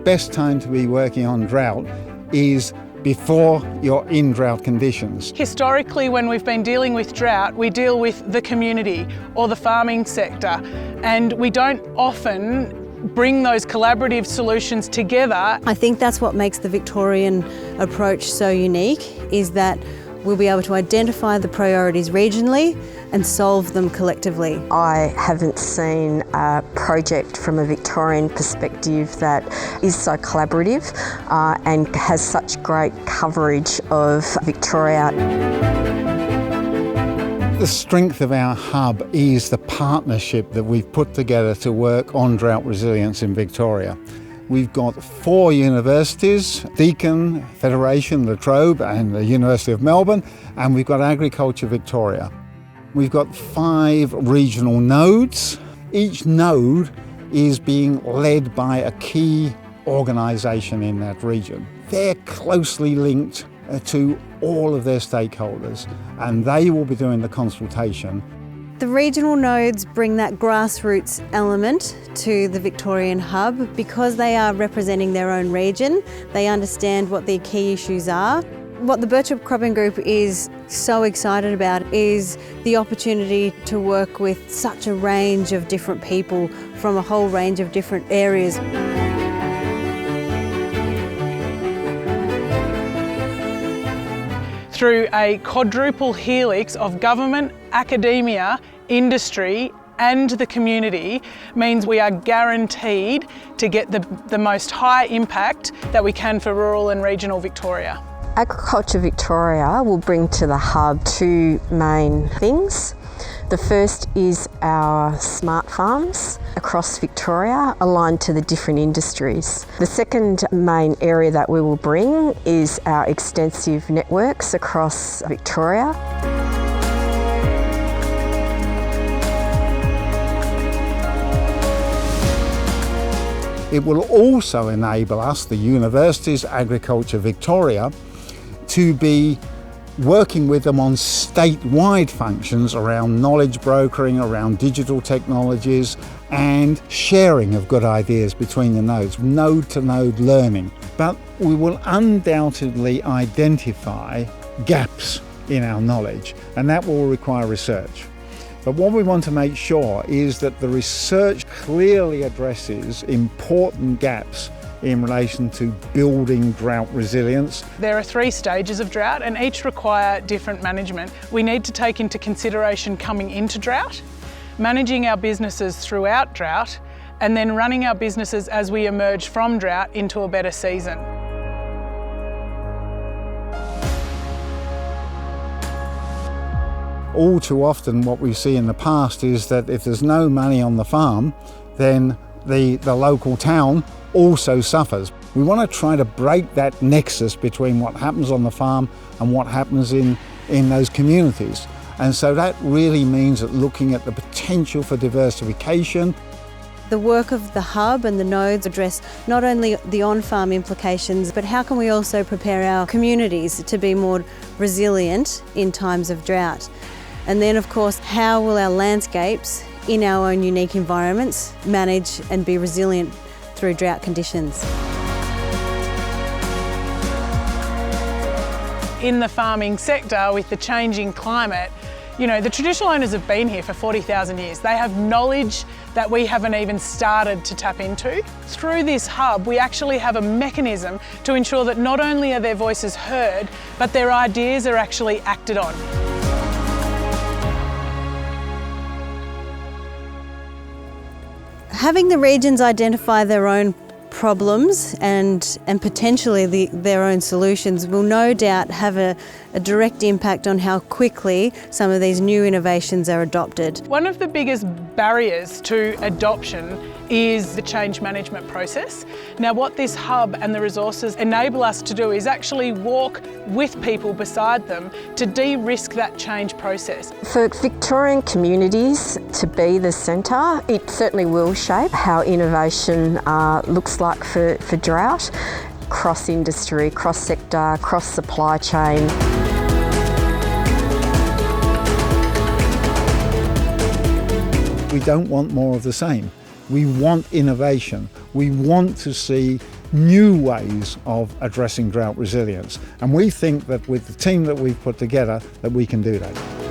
best time to be working on drought is before you're in drought conditions. Historically, when we've been dealing with drought, we deal with the community or the farming sector, and we don't often bring those collaborative solutions together. I think that's what makes the Victorian approach so unique, is that we'll be able to identify the priorities regionally and solve them collectively. I haven't seen a project from a Victorian perspective that is so collaborative and has such great coverage of Victoria. The strength of our hub is the partnership that we've put together to work on drought resilience in Victoria. We've got 4 universities, Deakin, Federation, La Trobe and the University of Melbourne, and we've got Agriculture Victoria. We've got 5 regional nodes. Each node is being led by a key organisation in that region. They're closely linked to all of their stakeholders, and they will be doing the consultation. The regional nodes bring that grassroots element to the Victorian hub. Because they are representing their own region, they understand what their key issues are. What the Birchip Cropping Group is so excited about is the opportunity to work with such a range of different people from a whole range of different areas. Through a quadruple helix of government, academia, industry and the community means we are guaranteed to get the most high impact that we can for rural and regional Victoria. Agriculture Victoria will bring to the hub 2 main things. The first is our smart farms across Victoria, aligned to the different industries. The second main area that we will bring is our extensive networks across Victoria. It will also enable us, the universities, Agriculture Victoria, to be working with them on statewide functions around knowledge brokering, around digital technologies and sharing of good ideas between the nodes, node-to-node learning. But we will undoubtedly identify gaps in our knowledge, and that will require research. But what we want to make sure is that the research clearly addresses important gaps in relation to building drought resilience. There are 3 stages of drought and each require different management. We need to take into consideration coming into drought, managing our businesses throughout drought, and then running our businesses as we emerge from drought into a better season. All too often what we see in the past is that if there's no money on the farm, then the local town also suffers. We want to try to break that nexus between what happens on the farm and what happens in those communities. And so that really means that looking at the potential for diversification. The work of the hub and the nodes address not only the on-farm implications, but how can we also prepare our communities to be more resilient in times of drought? And then of course, how will our landscapes in our own unique environments manage and be resilient through drought conditions? In the farming sector, with the changing climate, the traditional owners have been here for 40,000 years. They have knowledge that we haven't even started to tap into. Through this hub, we actually have a mechanism to ensure that not only are their voices heard, but their ideas are actually acted on. Having the regions identify their own problems and potentially their own solutions will no doubt have a direct impact on how quickly some of these new innovations are adopted. One of the biggest barriers to adoption is the change management process. Now, what this hub and the resources enable us to do is actually walk with people beside them to de-risk that change process. For Victorian communities to be the centre, it certainly will shape how innovation looks like for drought, cross-industry, cross-sector, cross-supply chain. We don't want more of the same. We want innovation. We want to see new ways of addressing drought resilience. And we think that with the team that we've put together, that we can do that.